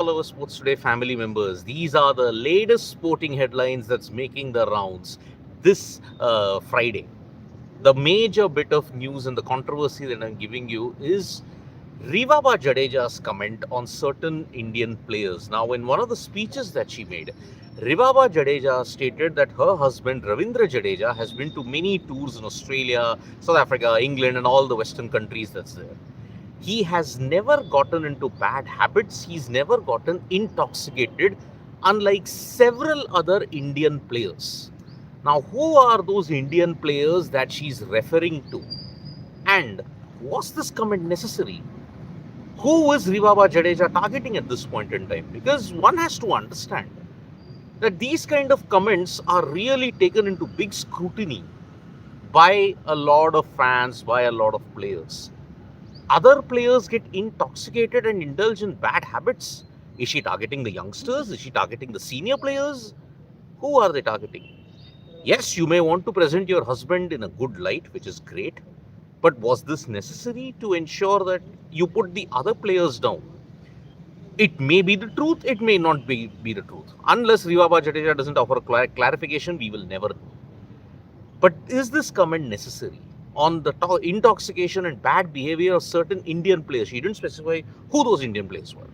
all our Sports Today family members. These are the latest sporting headlines that's making the rounds this Friday. The major bit of news and the controversy that I'm giving you is Rivaba Jadeja's comment on certain Indian players. Now, in one of the speeches that she made, Rivaba Jadeja stated that her husband Ravindra Jadeja has been to many tours in Australia, South Africa, England, and all the Western countries that's there. He has never gotten into bad habits. He's never gotten intoxicated, unlike several other Indian players. Now, who are those Indian players that she's referring to? And was this comment necessary? Who is Rivaba Jadeja targeting at this point in time? Because one has to understand that these kind of comments are really taken into big scrutiny by a lot of fans, by a lot of players. Other players get intoxicated and indulge in bad habits. Is she targeting the youngsters? Is she targeting the senior players? Who are they targeting? Yes, you may want to present your husband in a good light, which is great. But was this necessary to ensure that you put the other players down? It may be the truth, it may not be the truth. Unless Rivaba Jadeja doesn't offer a clarification, we will never know. But is this comment necessary? On the intoxication and bad behavior of certain Indian players. She didn't specify who those Indian players were.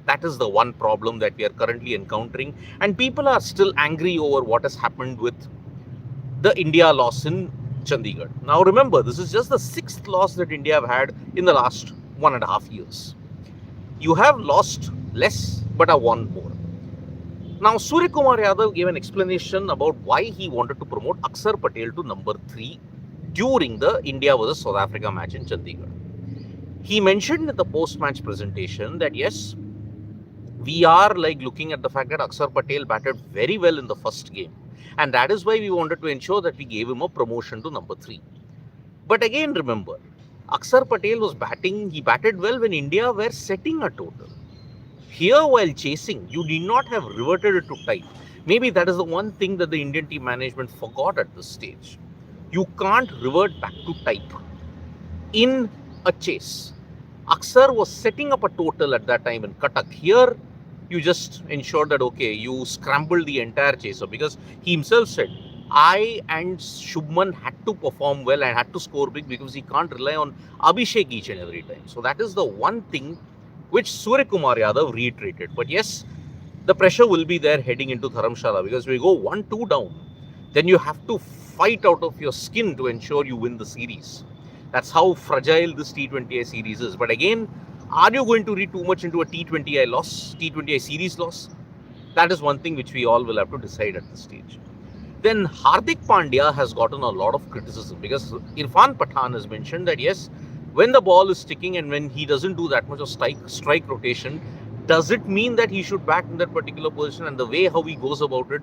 That is the one problem that we are currently encountering. And people are still angry over what has happened with the India loss in Chandigarh. Now remember, this is just the 6th loss that India have had in the last 1.5 years. You have lost less but have won more. Now Surya Kumar Yadav gave an explanation about why he wanted to promote Axar Patel to number 3 during the India vs South Africa match in Chandigarh. He mentioned in the post-match presentation that yes, we are looking at the fact that Axar Patel batted very well in the first game. And that is why we wanted to ensure that we gave him a promotion to number 3. But again, remember, Axar Patel was batting, he batted well when India were setting a total. Here, while chasing, you did not have reverted it to type. Maybe that is the one thing that the Indian team management forgot at this stage. You can't revert back to type in a chase. Axar was setting up a total at that time in Cuttack. Here, you just ensured that, okay, you scrambled the entire chaser, because he himself said, I and Shubman had to perform well and had to score big because he can't rely on Abhishek each and every time. So that is the one thing which Surya Kumar Yadav reiterated. But yes, the pressure will be there heading into Dharamshala, because we go 1-2 down, then you have to fight out of your skin to ensure you win the series. That's how fragile this T20I series is. But again, are you going to read too much into a T20I loss, T20I series loss? That is one thing which we all will have to decide at this stage. Then Hardik Pandya has gotten a lot of criticism, because Irfan Pathan has mentioned that yes, when the ball is sticking and when he doesn't do that much of strike rotation, does it mean that he should bat in that particular position? And the way how he goes about it,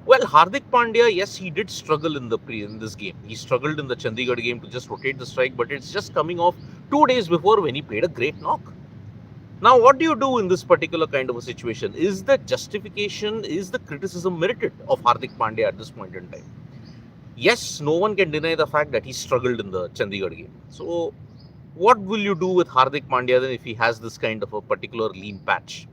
well, Hardik Pandya, yes, he did struggle in this game. He struggled in the Chandigarh game to just rotate the strike, but it's just coming off 2 days before when he played a great knock. Now, what do you do in this particular kind of a situation? Is the justification, is the criticism merited of Hardik Pandya at this point in time? Yes, no one can deny the fact that he struggled in the Chandigarh game. So, what will you do with Hardik Pandya then if he has this kind of a particular lean patch?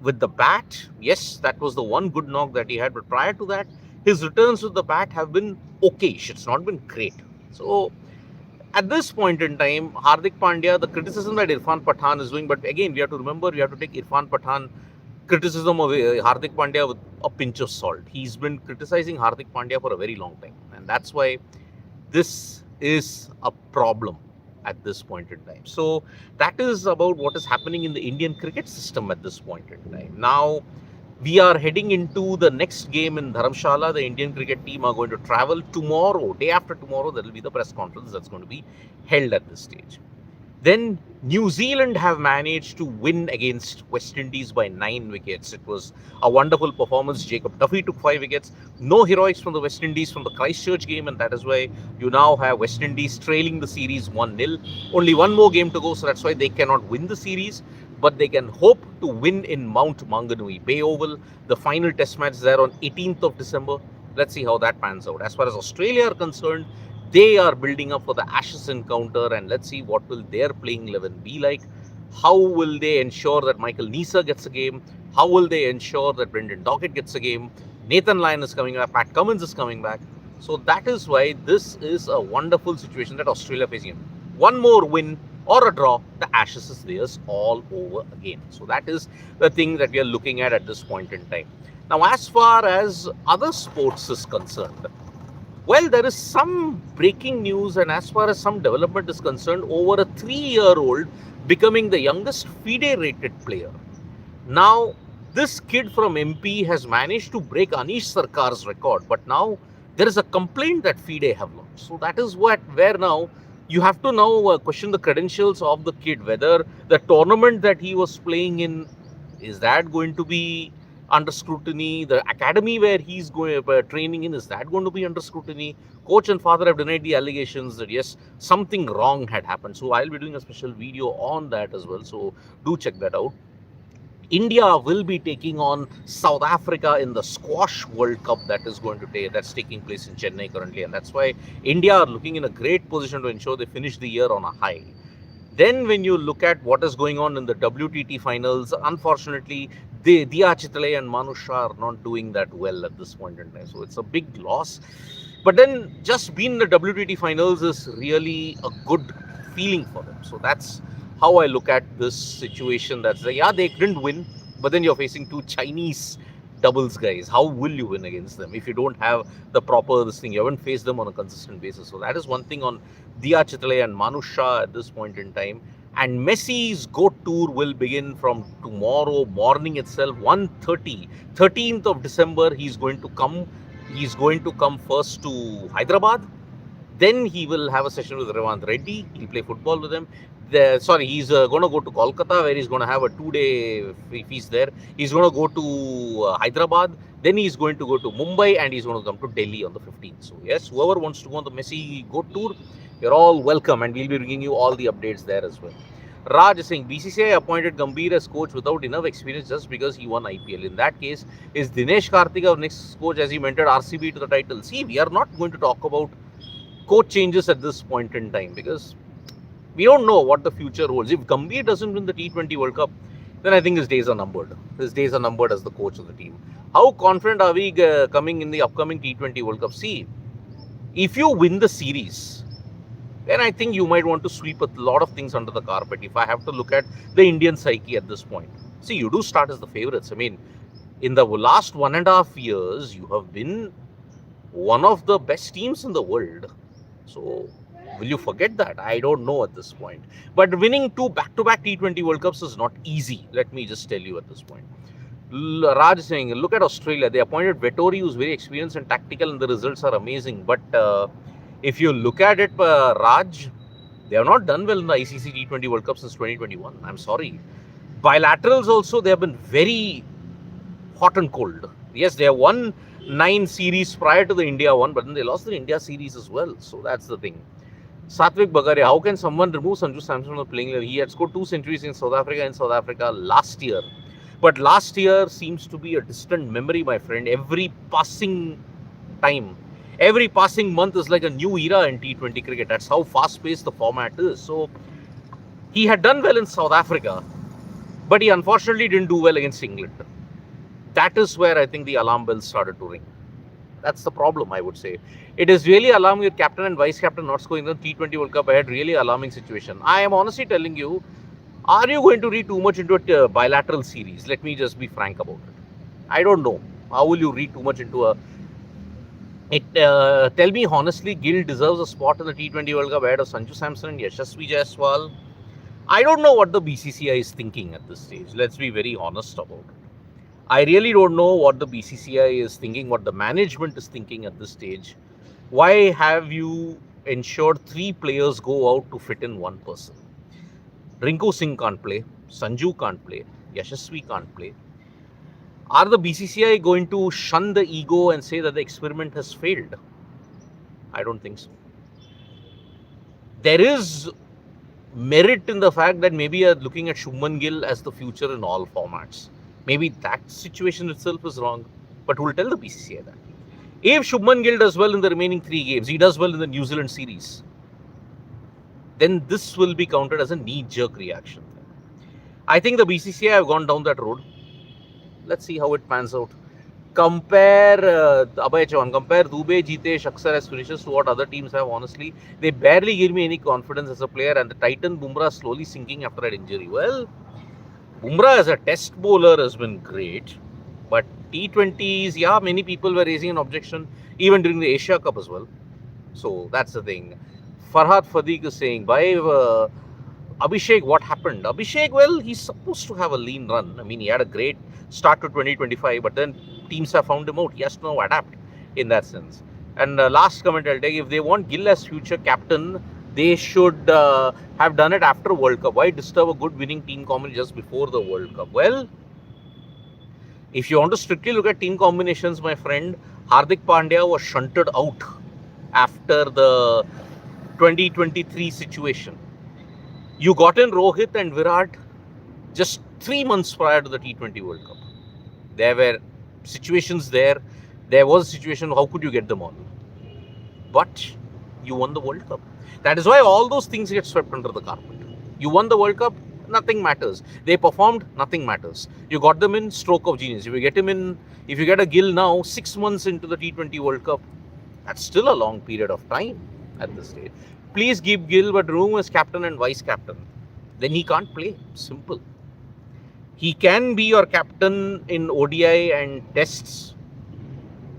With the bat, yes, that was the one good knock that he had. But prior to that, his returns with the bat have been okayish. It's not been great. So, at this point in time, Hardik Pandya, the criticism that Irfan Pathan is doing, but again, we have to remember, we have to take Irfan Pathan criticism of Hardik Pandya with a pinch of salt. He's been criticizing Hardik Pandya for a very long time. And that's why this is a problem at this point in time. So that is about what is happening in the Indian cricket system at this point in time. Now, we are heading into the next game in Dharamshala. The Indian cricket team are going to travel tomorrow. Day after tomorrow, there will be the press conference that's going to be held at this stage. Then New Zealand have managed to win against West Indies by 9 wickets. It was a wonderful performance. Jacob Duffy took 5 wickets. No heroics from the West Indies from the Christchurch game, and that is why you now have West Indies trailing the series 1-0. Only one more game to go, so that's why they cannot win the series. But they can hope to win in Mount Maunganui Bay Oval. The final test match is there on 18th of December. Let's see how that pans out. As far as Australia are concerned, they are building up for the Ashes encounter, and let's see what will their playing 11 be like. How will they ensure that Michael Neser gets a game? How will they ensure that Brendan Dockett gets a game? Nathan Lyon is coming back. Pat Cummins is coming back. So that is why this is a wonderful situation that Australia facing. One more win or a draw, the Ashes is theirs all over again. So that is the thing that we are looking at this point in time. Now, as far as other sports is concerned, well, there is some breaking news, and as far as some development is concerned, over a 3-year-old becoming the youngest FIDE rated player. Now, this kid from MP has managed to break Anish Sarkar's record, but now there is a complaint that FIDE have launched. So that is where now you have to now question the credentials of the kid, whether the tournament that he was playing in, is that going to be under scrutiny? The academy where he's going training in, is that going to be under scrutiny? Coach and father have denied the allegations that yes, something wrong had happened. So I'll be doing a special video on that as well. So do check that out. India will be taking on South Africa in the Squash World Cup that's taking place in Chennai currently, and that's why India are looking in a great position to ensure they finish the year on a high. Then when you look at what is going on in the WTT finals, unfortunately, Diya Chitle and Manusha are not doing that well at this point in time. So it's a big loss. But then just being in the WTT finals is really a good feeling for them. So that's how I look at this situation. That's like, yeah, they couldn't win, but then you're facing two Chinese doubles guys. How will you win against them if you don't have the proper this thing? You haven't faced them on a consistent basis. So that is one thing on Diya Chitle and Manusha at this point in time. And Messi's GOAT tour will begin from tomorrow morning itself, 1:30, 13th of December. He's going to come first to Hyderabad. Then he will have a session with Revant Reddy. He'll play football with him. He's going to go to Kolkata, where he's going to have a 2-day feast there. He's going to go to Hyderabad. Then he's going to go to Mumbai, and he's going to come to Delhi on the 15th. So yes, whoever wants to go on the Messi GOAT tour, you're all welcome, and we'll be bringing you all the updates there as well. Raj is saying BCCI appointed Gambhir as coach without enough experience just because he won IPL. In that case, is Dinesh Karthik our next coach, as he mentored RCB to the title? See, we are not going to talk about coach changes at this point in time because we don't know what the future holds. If Gambhir doesn't win the T20 World Cup, then I think his days are numbered. His days are numbered as the coach of the team. How confident are we coming in the upcoming T20 World Cup? See, if you win the series, then I think you might want to sweep a lot of things under the carpet. If I have to look at the Indian psyche at this point. See, you do start as the favourites. I mean, in the last 1.5 years, you have been one of the best teams in the world. So, will you forget that? I don't know at this point. But winning 2 back-to-back T20 World Cups is not easy. Let me just tell you at this point. Raj is saying, look at Australia. They appointed Vettori, who's very experienced and tactical, and the results are amazing. But if you look at it, Raj, they have not done well in the ICC T20 World Cup since 2021. I'm sorry. Bilaterals also, they have been very hot and cold. Yes, they have won 9 series prior to the India one, but then they lost the India series as well. So that's the thing. Satvik Bagaria, how can someone remove Sanju Samson from the playing level? He had scored 2 centuries in South Africa last year. But last year seems to be a distant memory, my friend. Every passing time, every passing month is like a new era in T20 cricket. That's how fast-paced the format is. So he had done well in South Africa, but he unfortunately didn't do well against England. That is where I think the alarm bells started to ring. That's the problem, I would say. It is really alarming with captain and vice captain not scoring the T20 World Cup ahead. Really alarming situation. I am honestly telling you, are you going to read too much into a bilateral series? Let me just be frank about it. I don't know. How will you read too much into tell me honestly, Gill deserves a spot in the T20 World Cup ahead of Sanju Samson and Yashasvi Jaiswal? I don't know what the BCCI is thinking at this stage. Let's be very honest about it. I really don't know what the BCCI is thinking, what the management is thinking at this stage. Why have you ensured 3 players go out to fit in 1 person? Rinku Singh can't play, Sanju can't play, Yashasvi can't play. Are the BCCI going to shun the ego and say that the experiment has failed? I don't think so. There is merit in the fact that maybe you are looking at Shubman Gill as the future in all formats. Maybe that situation itself is wrong, but who will tell the BCCI that? If Shubman Gill does well in the remaining 3 games, he does well in the New Zealand series, then this will be counted as a knee-jerk reaction. I think the BCCI have gone down that road. Let's see how it pans out. Compare Abhay Chauhan, compare Dubey, Jitesh, Axar as finishers to what other teams have. Honestly, they barely give me any confidence as a player, and the Titan Bumrah slowly sinking after that injury. Well, Bumrah as a test bowler has been great, but T20s, yeah, many people were raising an objection even during the Asia Cup as well. So that's the thing. Farhad Fadiq is saying, by Abhishek, what happened? Abhishek, well, he's supposed to have a lean run. I mean, he had a great start to 2025, but then teams have found him out. He has to now adapt in that sense. And last comment I'll take, if they want Gill as future captain, they should have done it after World Cup. Why disturb a good winning team combination just before the World Cup? Well, if you want to strictly look at team combinations, my friend, Hardik Pandya was shunted out after the 2023 situation. You got in Rohit and Virat just 3 months prior to the T20 World Cup. There were situations there. There was a situation, how could you get them all? But you won the World Cup. That is why all those things get swept under the carpet. You won the World Cup, nothing matters. They performed, nothing matters. You got them in, stroke of genius. If you get him in, if you get a Gill now, 6 months into the T20 World Cup, that's still a long period of time at this stage. Please give Gill but room as captain and vice captain. Then he can't play. Simple. He can be your captain in ODI and tests.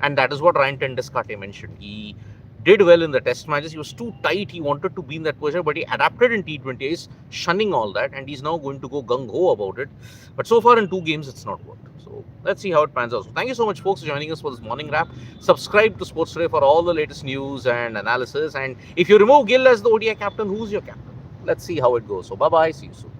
And that is what Ryan Tendeskate mentioned. He did well in the test matches. He was too tight. He wanted to be in that position, but he adapted in T20. He's shunning all that, and he's now going to go gung-ho about it. But so far in 2 games, it's not worked. So let's see how it pans out. So thank you so much, folks, for joining us for this morning wrap. Subscribe to Sports Today for all the latest news and analysis. And if you remove Gill as the ODI captain, who's your captain? Let's see how it goes. So bye-bye. See you soon.